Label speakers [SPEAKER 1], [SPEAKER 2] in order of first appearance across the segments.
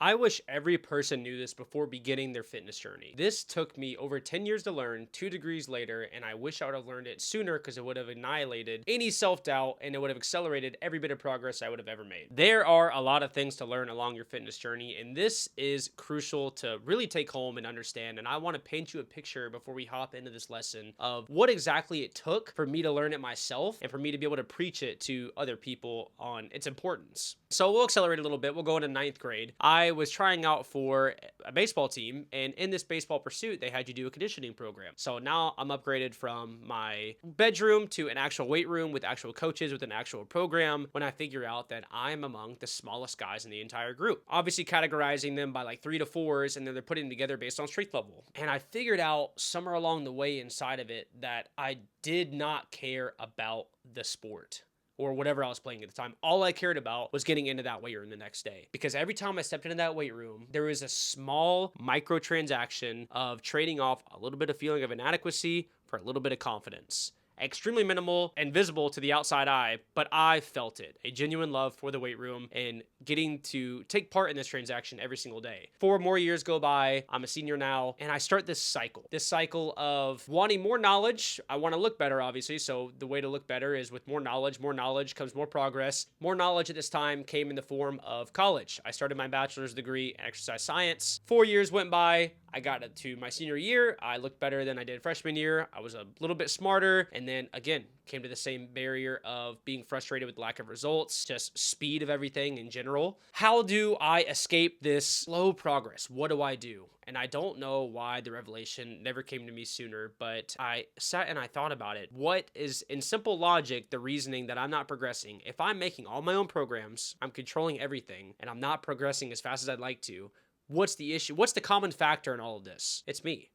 [SPEAKER 1] I wish every person knew this before beginning their fitness journey. This took me over 10 years to learn, 2 degrees later, and I wish I would have learned it sooner because it would have annihilated any self doubt and it would have accelerated every bit of progress I would have ever made. There are a lot of things to learn along your fitness journey, and this is crucial to really take home and understand. And I want to paint you a picture before we hop into this lesson of what exactly it took for me to learn it myself and for me to be able to preach it to other people on its importance. So we'll accelerate a little bit. We'll go into ninth grade. I was trying out for a baseball team, and in this baseball pursuit, they had you do a conditioning program. So now I'm upgraded from my bedroom to an actual weight room with actual coaches with an actual program when I figure out that I'm among the smallest guys in the entire group. Obviously categorizing them by like 3 to 4s, and then they're putting them together based on strength level. And I figured out somewhere along the way inside of it that I did not care about the sport or whatever I was playing at the time. All I cared about was getting into that weight room the next day. Because every time I stepped into that weight room, there was a small microtransaction of trading off a little bit of feeling of inadequacy for a little bit of confidence. Extremely minimal and visible to the outside eye, but I felt it. A genuine love for the weight room and getting to take part in this transaction every single day. 4 more years go by. I'm a senior now, and I start this cycle of wanting more knowledge. I want to look better, obviously. So the way to look better is with more knowledge. More knowledge comes more progress. More knowledge at this time came in the form of college. I started my bachelor's degree in exercise science. 4 years went by. I got to my senior year. I looked better than I did freshman year. I was a little bit smarter. And then again, came to the same barrier of being frustrated with lack of results, just speed of everything in general. How do I escape this slow progress? What do I do? And I don't know why the revelation never came to me sooner, but I sat and I thought about it. What is, in simple logic, the reasoning that I'm not progressing? If I'm making all my own programs, I'm controlling everything, and I'm not progressing as fast as I'd like to, what's the issue? What's the common factor in all of this? It's me.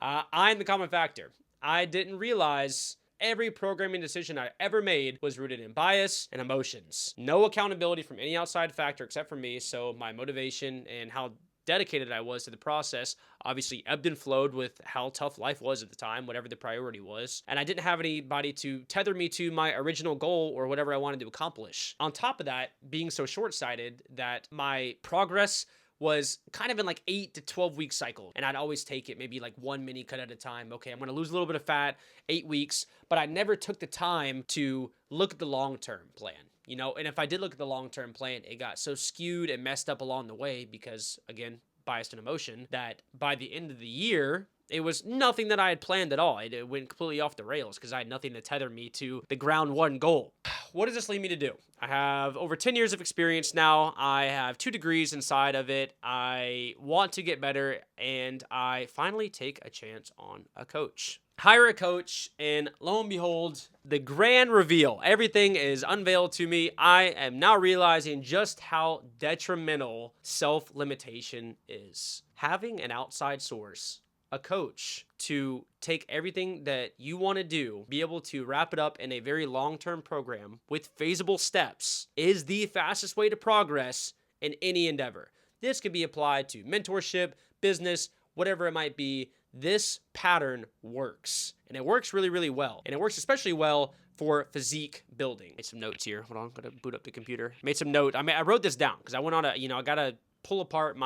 [SPEAKER 1] I'm the common factor. I didn't realize every programming decision I ever made was rooted in bias and emotions. No accountability from any outside factor except for me. So my motivation and how dedicated I was to the process obviously ebbed and flowed with how tough life was at the time, whatever the priority was. And I didn't have anybody to tether me to my original goal or whatever I wanted to accomplish. On top of that, being so short-sighted that my progress was kind of in like 8 to 12 week cycle. And I'd always take it maybe like one mini cut at a time. Okay, I'm going to lose a little bit of fat, 8 weeks, but I never took the time to look at the long-term plan. And if I did look at the long-term plan, it got so skewed and messed up along the way because, again, biased and emotion, that by the end of the year, it was nothing that I had planned at all. It went completely off the rails because I had nothing to tether me to the ground one goal. What does this lead me to do? I have over 10 years of experience now. I have 2 degrees inside of it. I want to get better, and I finally take a chance on a coach. Hire a coach, and lo and behold, the grand reveal. Everything is unveiled to me. I am now realizing just how detrimental self-limitation is. Having an outside source, a coach, to take everything that you want to do, be able to wrap it up in a very long-term program with feasible steps, is the fastest way to progress in any endeavor. This could be applied to mentorship, business, whatever it might be. This pattern works, and it works really, really well. And it works especially well for physique building. Made some notes here. Hold on, I'm gonna boot up the computer. Made some note. I wrote this down because I went on I gotta pull apart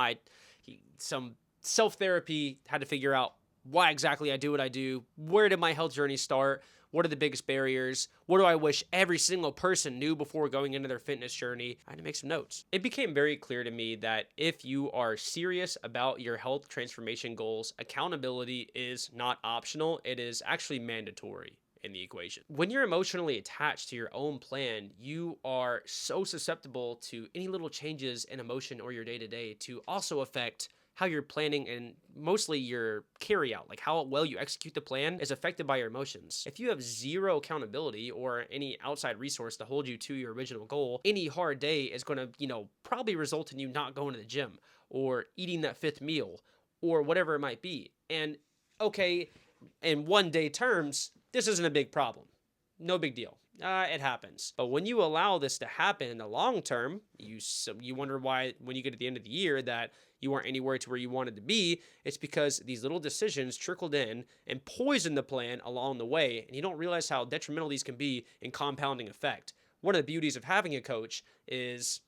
[SPEAKER 1] some self-therapy, had to figure out why exactly I do what I do. Where did my health journey start? What are the biggest barriers? What do I wish every single person knew before going into their fitness journey? I had to make some notes. It became very clear to me that if you are serious about your health transformation goals, accountability is not optional. It is actually mandatory in the equation. When you're emotionally attached to your own plan, you are so susceptible to any little changes in emotion or your day-to-day to also affect how you're planning and mostly your carry out, like how well you execute the plan is affected by your emotions. If you have zero accountability or any outside resource to hold you to your original goal, any hard day is going to, probably result in you not going to the gym or eating that fifth meal or whatever it might be. And okay, in 1 day terms, this isn't a big problem. No big deal. It happens. But when you allow this to happen in the long term, you wonder why when you get to the end of the year that you aren't anywhere to where you wanted to be. It's because these little decisions trickled in and poisoned the plan along the way, and you don't realize how detrimental these can be in compounding effect. One of the beauties of having a coach is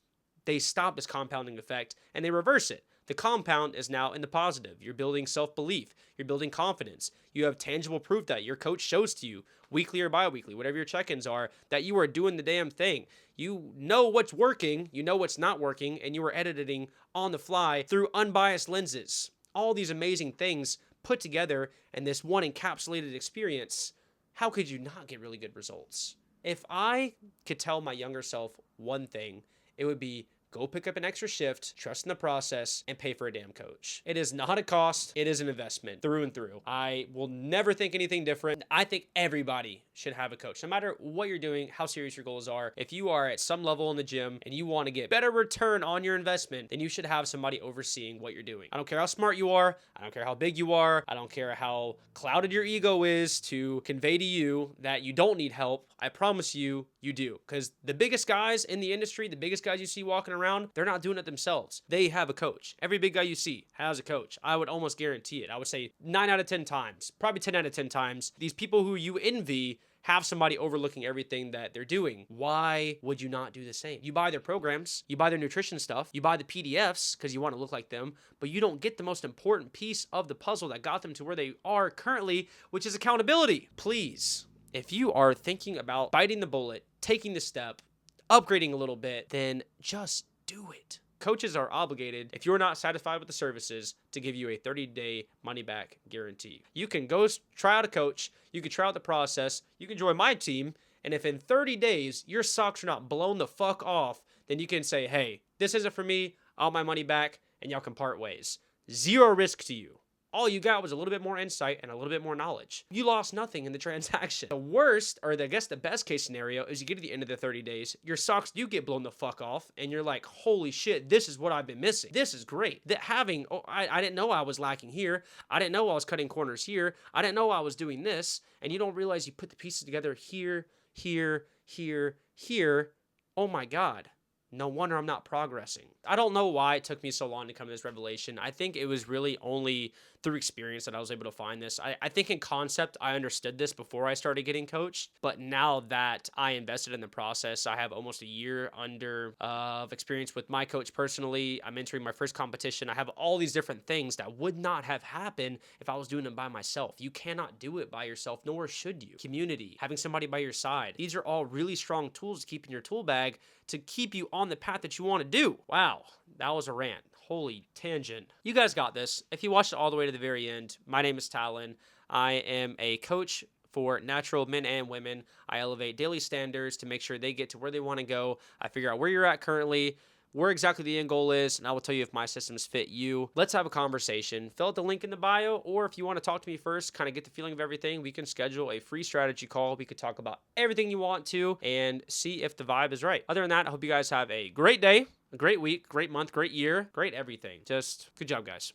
[SPEAKER 1] they stop this compounding effect and they reverse it. The compound is now in the positive. You're building self-belief. You're building confidence. You have tangible proof that your coach shows to you weekly or bi-weekly, whatever your check-ins are, that you are doing the damn thing. You know what's working, you know what's not working, and you are editing on the fly through unbiased lenses. All these amazing things put together in this one encapsulated experience. How could you not get really good results? If I could tell my younger self one thing, it would be go pick up an extra shift, trust in the process, and pay for a damn coach. It is not a cost. It is an investment through and through. I will never think anything different. I think everybody should have a coach, no matter what you're doing, how serious your goals are. If you are at some level in the gym and you want to get better return on your investment, then you should have somebody overseeing what you're doing. I don't care how smart you are. I don't care how big you are. I don't care how clouded your ego is to convey to you that you don't need help. I promise you, you do. Because the biggest guys in the industry, the biggest guys you see walking around, they're not doing it themselves. They have a coach. Every big guy you see has a coach. I would almost guarantee it. I would say 9 out of 10 times, probably 10 out of 10 times, these people who you envy have somebody overlooking everything that they're doing. Why would you not do the same? You buy their programs, you buy their nutrition stuff, you buy the PDFs because you want to look like them, but you don't get the most important piece of the puzzle that got them to where they are currently, which is accountability. Please, if you are thinking about biting the bullet, taking the step, upgrading a little bit, then just do it. Coaches are obligated, if you're not satisfied with the services, to give you a 30-day money-back guarantee. You can go try out a coach, you can try out the process, you can join my team, and if in 30 days your socks are not blown the fuck off, then you can say, hey, this isn't for me, I want my money back, and y'all can part ways. Zero risk to you. All you got was a little bit more insight and a little bit more knowledge. You lost nothing in the transaction. The worst, or I guess the best case scenario, is you get to the end of the 30 days, your socks do get blown the fuck off, and you're like, holy shit, this is what I've been missing. This is great. I didn't know I was lacking here. I didn't know I was cutting corners here. I didn't know I was doing this. And you don't realize you put the pieces together here, here, here, here. Oh my God. No wonder I'm not progressing. I don't know why it took me so long to come to this revelation. I think it was really only through experience that I was able to find this. I think in concept, I understood this before I started getting coached. But now that I invested in the process, I have almost a year under of experience with my coach personally. I'm entering my first competition. I have all these different things that would not have happened if I was doing them by myself. You cannot do it by yourself, nor should you. Community, having somebody by your side. These are all really strong tools to keep in your tool bag to keep you on the path that you want to do. Wow, that was a rant. Holy tangent. You guys got this. If you watched it all the way to the very end, my name is Talon. I am a coach for natural men and women. I elevate daily standards to make sure they get to where they want to go. I figure out where you're at currently, where exactly the end goal is, and I will tell you if my systems fit you. Let's have a conversation. Fill out the link in the bio, or if you want to talk to me first, kind of get the feeling of everything, we can schedule a free strategy call. We could talk about everything you want to and see if the vibe is right. Other than that, I hope you guys have a great day, a great week, great month, great year, great everything. Just good job, guys.